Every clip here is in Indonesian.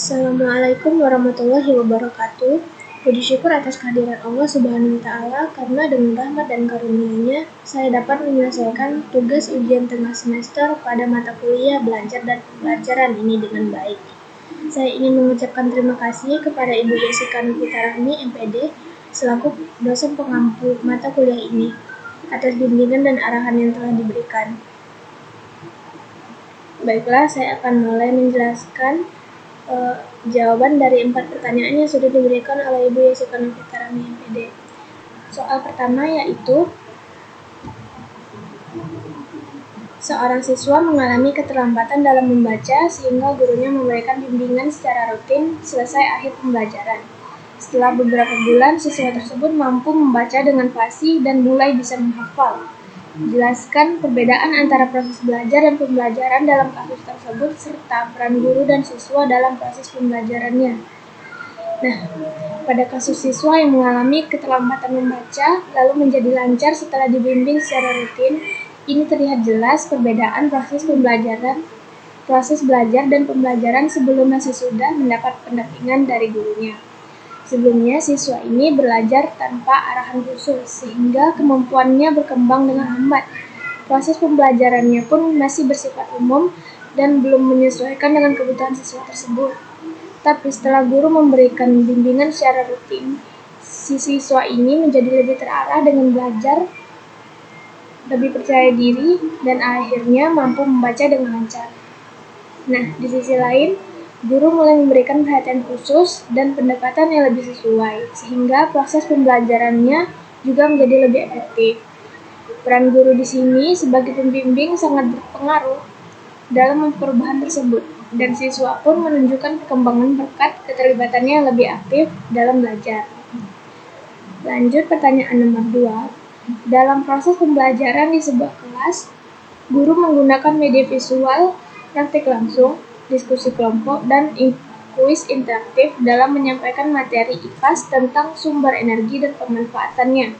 Assalamualaikum warahmatullahi wabarakatuh. Puji syukur atas kehadiran Allah Subhanahu wa Ta'ala, karena dengan rahmat dan karunia-Nya saya dapat menyelesaikan tugas ujian tengah semester pada mata kuliah belajar dan pembelajaran ini dengan baik. Saya ingin mengucapkan terima kasih kepada Ibu Jessica Novita Rahmi, MPD, selaku dosen pengampu mata kuliah ini, atas bimbingan dan arahan yang telah diberikan. Baiklah, saya akan mulai menjelaskan jawaban dari 4 pertanyaan yang sudah diberikan oleh Ibu Jessica Novita Rahmi, MPD. Soal pertama yaitu, seorang siswa mengalami keterlambatan dalam membaca sehingga gurunya memberikan bimbingan secara rutin selesai akhir pembelajaran. Setelah beberapa bulan, siswa tersebut mampu membaca dengan fasih dan mulai bisa menghafal. Jelaskan perbedaan antara proses belajar dan pembelajaran dalam kasus tersebut serta peran guru dan siswa dalam proses pembelajarannya. Nah, pada kasus siswa yang mengalami keterlambatan membaca lalu menjadi lancar setelah dibimbing secara rutin, ini terlihat jelas perbedaan proses belajar dan pembelajaran sebelum dan sesudah mendapat pendampingan dari gurunya. Sebelumnya, siswa ini belajar tanpa arahan khusus, sehingga kemampuannya berkembang dengan lambat. Proses pembelajarannya pun masih bersifat umum dan belum menyesuaikan dengan kebutuhan siswa tersebut. Tapi setelah guru memberikan bimbingan secara rutin, si siswa ini menjadi lebih terarah dengan belajar, lebih percaya diri, dan akhirnya mampu membaca dengan lancar. Nah, di sisi lain, guru mulai memberikan perhatian khusus dan pendekatan yang lebih sesuai, sehingga proses pembelajarannya juga menjadi lebih efektif. Peran guru di sini sebagai pembimbing sangat berpengaruh dalam perubahan tersebut, dan siswa pun menunjukkan perkembangan berkat keterlibatannya yang lebih aktif dalam belajar. Lanjut pertanyaan nomor 2. Dalam proses pembelajaran di sebuah kelas, guru menggunakan media visual, praktik langsung, diskusi kelompok, dan kuis interaktif dalam menyampaikan materi IPAS tentang sumber energi dan pemanfaatannya.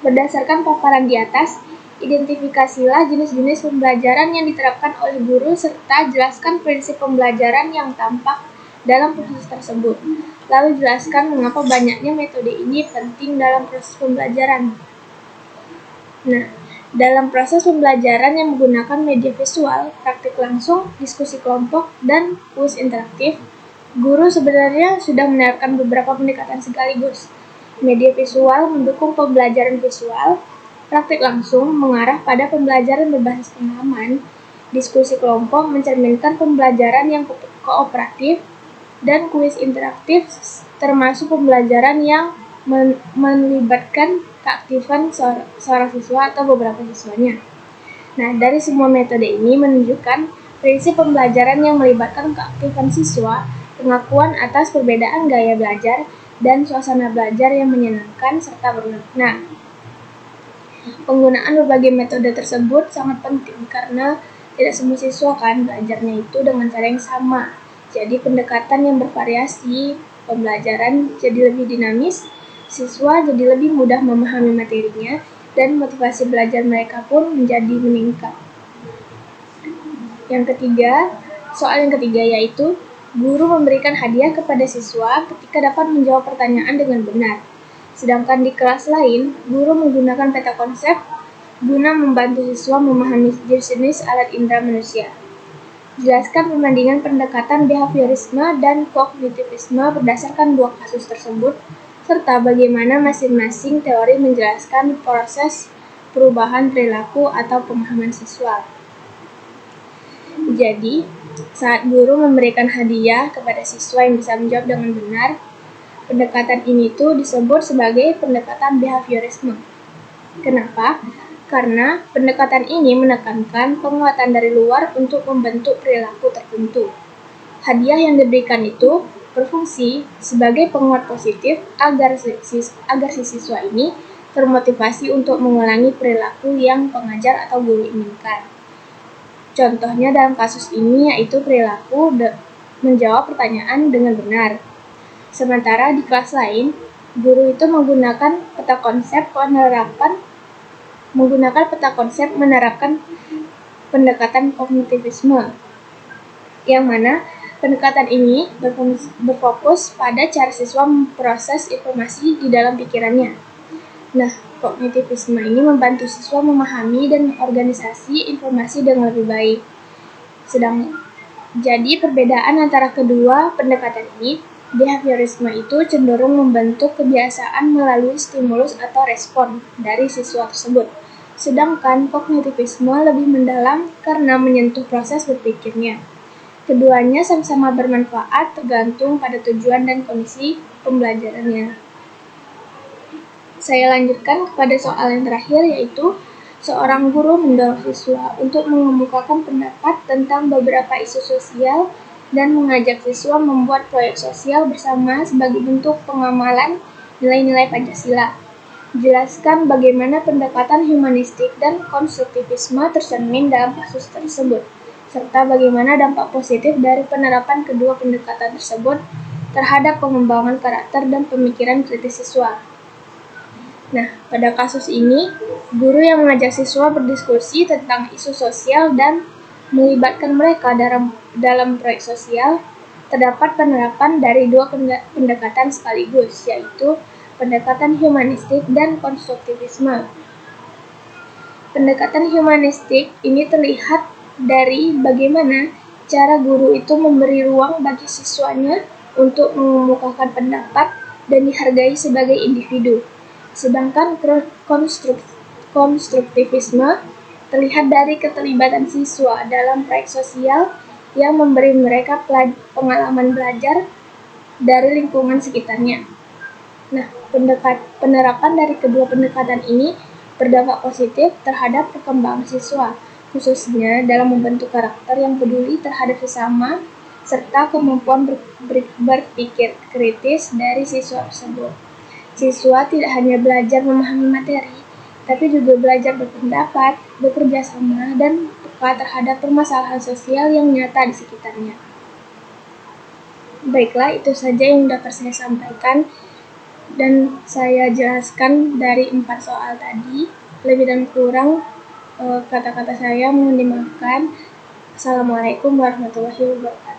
Berdasarkan paparan di atas, identifikasilah jenis-jenis pembelajaran yang diterapkan oleh guru serta jelaskan prinsip pembelajaran yang tampak dalam proses tersebut. Lalu jelaskan mengapa banyaknya metode ini penting dalam proses pembelajaran. Nah, dalam proses pembelajaran yang menggunakan media visual, praktik langsung, diskusi kelompok, dan kuis interaktif, guru sebenarnya sudah menerapkan beberapa pendekatan sekaligus. Media visual mendukung pembelajaran visual, praktik langsung mengarah pada pembelajaran berbasis pengalaman, diskusi kelompok mencerminkan pembelajaran yang kooperatif, dan kuis interaktif termasuk pembelajaran yang melibatkan keaktifan seorang siswa atau beberapa siswanya. Nah, dari semua metode ini menunjukkan prinsip pembelajaran yang melibatkan keaktifan siswa, pengakuan atas perbedaan gaya belajar, dan suasana belajar yang menyenangkan serta bermakna. Penggunaan berbagai metode tersebut sangat penting karena tidak semua siswa kan belajarnya itu dengan cara yang sama. Jadi pendekatan yang bervariasi, pembelajaran jadi lebih dinamis, siswa jadi lebih mudah memahami materinya, dan motivasi belajar mereka pun menjadi meningkat. Soal yang ketiga yaitu, guru memberikan hadiah kepada siswa ketika dapat menjawab pertanyaan dengan benar. Sedangkan di kelas lain, guru menggunakan peta konsep guna membantu siswa memahami jenis-jenis alat indera manusia. Jelaskan perbandingan pendekatan behaviorisme dan kognitivisme berdasarkan 2 kasus tersebut, serta bagaimana masing-masing teori menjelaskan proses perubahan perilaku atau pemahaman siswa. Jadi, saat guru memberikan hadiah kepada siswa yang bisa menjawab dengan benar, pendekatan ini tuh disebut sebagai pendekatan behaviorisme. Kenapa? Karena pendekatan ini menekankan penguatan dari luar untuk membentuk perilaku tertentu. Hadiah yang diberikan itu berfungsi sebagai penguat positif agar si siswa ini termotivasi untuk mengulangi perilaku yang pengajar atau guru inginkan. Contohnya dalam kasus ini yaitu perilaku menjawab pertanyaan dengan benar. Sementara di kelas lain, guru itu menggunakan peta konsep menerapkan pendekatan kognitivisme, yang mana Pendekatan ini berfokus pada cara siswa memproses informasi di dalam pikirannya. Nah, kognitivisme ini membantu siswa memahami dan mengorganisasi informasi dengan lebih baik. Jadi perbedaan antara kedua pendekatan ini, behaviorisme itu cenderung membentuk kebiasaan melalui stimulus atau respon dari siswa tersebut. Sedangkan kognitivisme lebih mendalam karena menyentuh proses berpikirnya. Keduanya sama-sama bermanfaat tergantung pada tujuan dan kondisi pembelajarannya. Saya lanjutkan kepada soal yang terakhir, yaitu seorang guru mendorong siswa untuk mengemukakan pendapat tentang beberapa isu sosial dan mengajak siswa membuat proyek sosial bersama sebagai bentuk pengamalan nilai-nilai Pancasila. Jelaskan bagaimana pendekatan humanistik dan konstruktivisme tercermin dalam kasus tersebut, serta bagaimana dampak positif dari penerapan kedua pendekatan tersebut terhadap pengembangan karakter dan pemikiran kritis siswa. Nah, pada kasus ini, guru yang mengajak siswa berdiskusi tentang isu sosial dan melibatkan mereka dalam proyek sosial, terdapat penerapan dari dua pendekatan sekaligus, yaitu pendekatan humanistik dan konstruktivisme. Pendekatan humanistik ini terlihat dari bagaimana cara guru itu memberi ruang bagi siswanya untuk mengemukakan pendapat dan dihargai sebagai individu. Sedangkan konstruktivisme terlihat dari keterlibatan siswa dalam proyek sosial yang memberi mereka pengalaman belajar dari lingkungan sekitarnya. Nah, penerapan dari kedua pendekatan ini berdampak positif terhadap perkembangan siswa, khususnya dalam membentuk karakter yang peduli terhadap sesama, serta kemampuan berpikir kritis dari siswa tersebut. Siswa tidak hanya belajar memahami materi, tapi juga belajar berpendapat, bekerja sama, dan peka terhadap permasalahan sosial yang nyata di sekitarnya. Baiklah, itu saja yang dapat saya sampaikan dan saya jelaskan dari 4 soal tadi. Lebih dan kurang kata-kata saya mohon dimaafkan. Assalamualaikum warahmatullahi wabarakatuh.